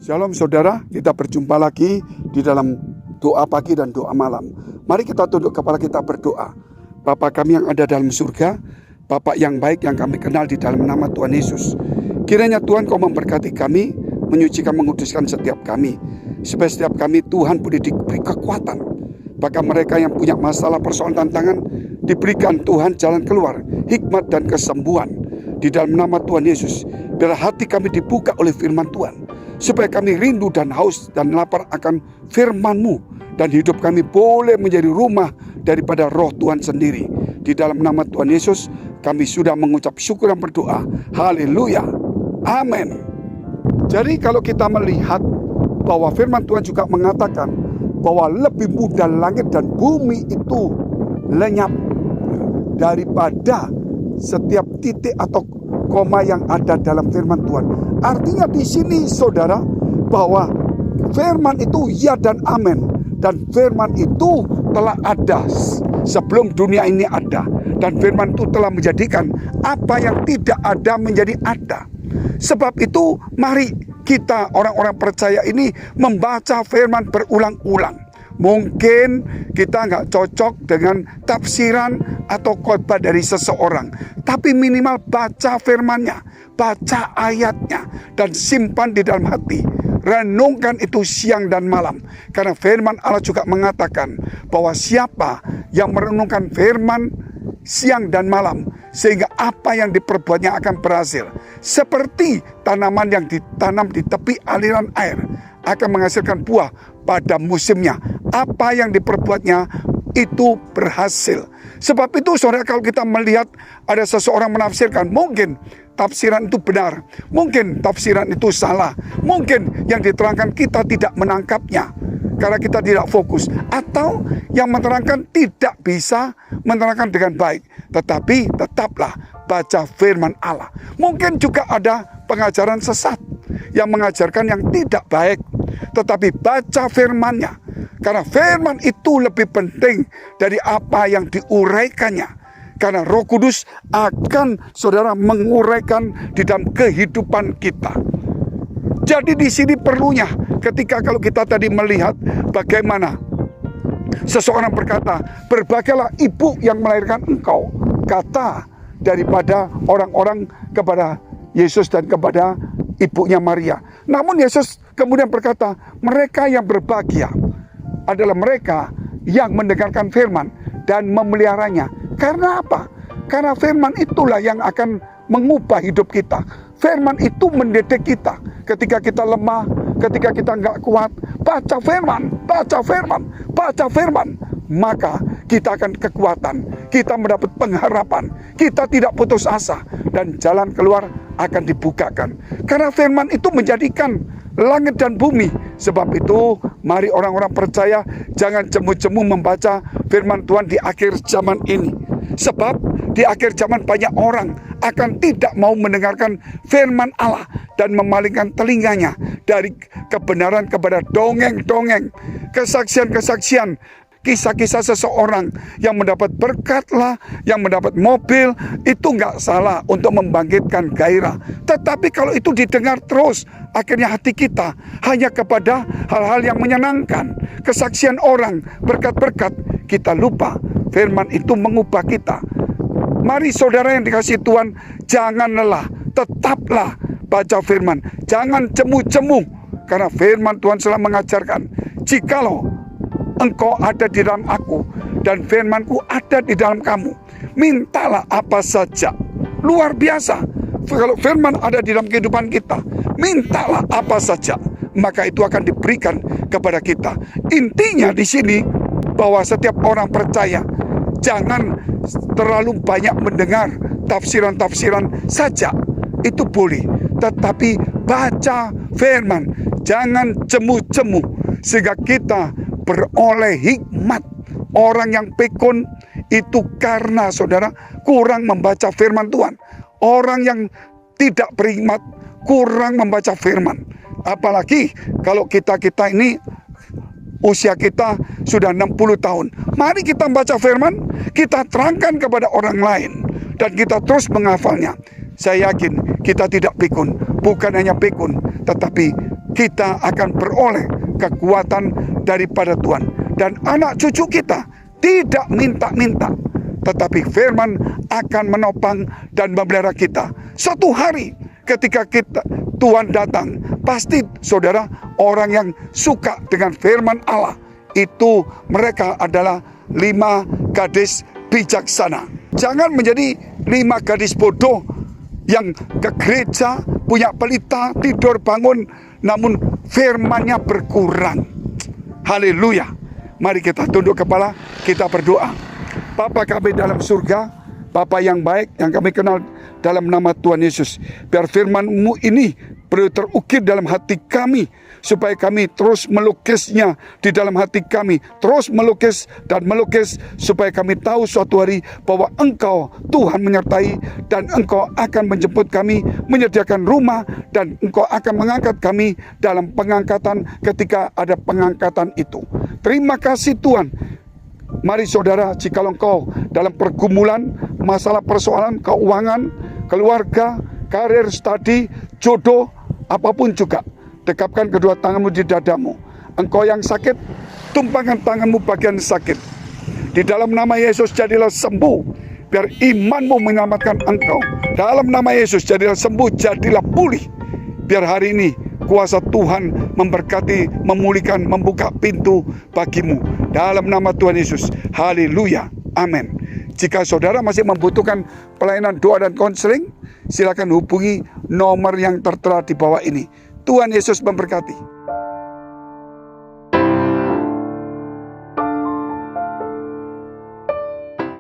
Shalom saudara, kita berjumpa lagi di dalam doa pagi dan doa malam. Mari kita tunduk kepala kita berdoa. Bapa kami yang ada dalam surga, Bapa yang baik yang kami kenal di dalam nama Tuhan Yesus. Kiranya Tuhan kau memberkati kami, menyucikan, menguduskan setiap kami. Supaya setiap kami Tuhan boleh diberi kekuatan. Bahkan mereka yang punya masalah, persoalan, tantangan, diberikan Tuhan jalan keluar, hikmat dan kesembuhan. Di dalam nama Tuhan Yesus, biar hati kami dibuka oleh firman Tuhan. Supaya kami rindu dan haus dan lapar akan firman-Mu. Dan hidup kami boleh menjadi rumah daripada roh Tuhan sendiri. Di dalam nama Tuhan Yesus, kami sudah mengucap syukur dan berdoa. Haleluya. Amin. Jadi kalau kita melihat bahwa firman Tuhan juga mengatakan bahwa lebih mudah langit dan bumi itu lenyap daripada setiap titik atau koma yang ada dalam firman Tuhan. Artinya di sini saudara bahwa firman itu ya dan amin, dan firman itu telah ada sebelum dunia ini ada, dan firman itu telah menjadikan apa yang tidak ada menjadi ada. Sebab itu mari kita orang-orang percaya ini membaca firman berulang-ulang. Mungkin kita nggak cocok dengan tafsiran atau khotbah dari seseorang, tapi minimal baca firmannya, baca ayatnya, dan simpan di dalam hati. Renungkan itu siang dan malam. Karena firman Allah juga mengatakan bahwa siapa yang merenungkan firman siang dan malam, sehingga apa yang diperbuatnya akan berhasil. Seperti tanaman yang ditanam di tepi aliran air, akan menghasilkan buah pada musimnya. Apa yang diperbuatnya itu berhasil. Sebab itu saudara, kalau kita melihat ada seseorang menafsirkan, mungkin tafsiran itu benar, mungkin tafsiran itu salah, mungkin yang diterangkan kita tidak menangkapnya karena kita tidak fokus, atau yang menerangkan tidak bisa menerangkan dengan baik. Tetapi tetaplah baca firman Allah. Mungkin juga ada pengajaran sesat yang mengajarkan yang tidak baik, tetapi baca firmannya, karena firman itu lebih penting dari apa yang diuraikannya. Karena Roh Kudus akan saudara menguraikan di dalam kehidupan kita. Jadi di sini perlunya ketika kalau kita tadi melihat bagaimana seseorang berkata, "Berbahagialah ibu yang melahirkan engkau," kata daripada orang-orang kepada Yesus dan kepada ibunya Maria. Namun Yesus kemudian berkata, mereka yang berbahagia adalah mereka yang mendengarkan firman dan memeliharanya. Karena apa? Karena firman itulah yang akan mengubah hidup kita. Firman itu mendidik kita. Ketika kita lemah, ketika kita nggak kuat, baca firman, baca firman, baca firman. Maka kita akan kekuatan, kita mendapat pengharapan, kita tidak putus asa, dan jalan keluar akan dibukakan. Karena firman itu menjadikan langit dan bumi. Sebab itu mari orang-orang percaya jangan jemu-jemu membaca firman Tuhan di akhir zaman ini. Sebab di akhir zaman banyak orang akan tidak mau mendengarkan firman Allah dan memalingkan telinganya dari kebenaran kepada dongeng-dongeng, kesaksian-kesaksian, kisah-kisah seseorang yang mendapat berkat lah, yang mendapat mobil. Itu nggak salah untuk membangkitkan gairah. Tetapi kalau itu didengar terus, akhirnya hati kita hanya kepada hal-hal yang menyenangkan, kesaksian orang, berkat-berkat. Kita lupa firman itu mengubah kita. Mari saudara yang dikasihi Tuhan, jangan lelah, tetaplah baca firman. Jangan jemu-jemu, karena firman Tuhan selalu mengajarkan, jikalau engkau ada di dalam aku dan firmanku ada di dalam kamu, mintalah apa saja. Luar biasa. Kalau firman ada di dalam kehidupan kita, mintalah apa saja, maka itu akan diberikan kepada kita. Intinya di sini bahwa setiap orang percaya jangan terlalu banyak mendengar tafsiran-tafsiran saja. Itu boleh, tetapi baca firman, jangan jemu-jemu, sehingga kita beroleh hikmat. Orang yang pikun itu karena saudara kurang membaca firman Tuhan. Orang yang tidak berhikmat kurang membaca firman. Apalagi kalau kita ini usia kita sudah 60 tahun. Mari kita baca firman, kita terangkan kepada orang lain, dan kita terus menghafalnya. Saya yakin kita tidak pikun. Bukan hanya pikun, tetapi kita akan beroleh kekuatan daripada Tuhan. Dan anak cucu kita tidak minta-minta, tetapi firman akan menopang dan memelihara kita. Suatu hari ketika Tuhan datang, pasti saudara, orang yang suka dengan firman Allah itu mereka adalah 5 gadis bijaksana. Jangan menjadi 5 gadis bodoh yang ke gereja, punya pelita, tidur bangun, namun firmannya berkurang. Haleluya. Mari kita tunduk kepala, kita berdoa. Bapa kami dalam surga, Bapa yang baik yang kami kenal dalam nama Tuhan Yesus, biar firman-Mu ini perlu terukir dalam hati kami, supaya kami terus melukisnya di dalam hati kami, terus melukis dan melukis, supaya kami tahu suatu hari bahwa Engkau Tuhan menyertai, dan Engkau akan menjemput kami, menyediakan rumah, dan Engkau akan mengangkat kami dalam pengangkatan ketika ada pengangkatan itu. Terima kasih Tuhan. Mari saudara, jika engkau dalam pergumulan, masalah persoalan keuangan, keluarga, karir, studi, jodoh, apapun juga, dekapkan kedua tanganmu di dadamu. Engkau yang sakit, tumpangkan tanganmu bagian sakit. Di dalam nama Yesus jadilah sembuh, biar imanmu menyelamatkan engkau. Dalam nama Yesus jadilah sembuh, jadilah pulih. Biar hari ini kuasa Tuhan memberkati, memulihkan, membuka pintu bagimu. Dalam nama Tuhan Yesus. Haleluya. Amin. Jika saudara masih membutuhkan pelayanan doa dan konseling, silakan hubungi nomor yang tertera di bawah ini. Tuhan Yesus memberkati.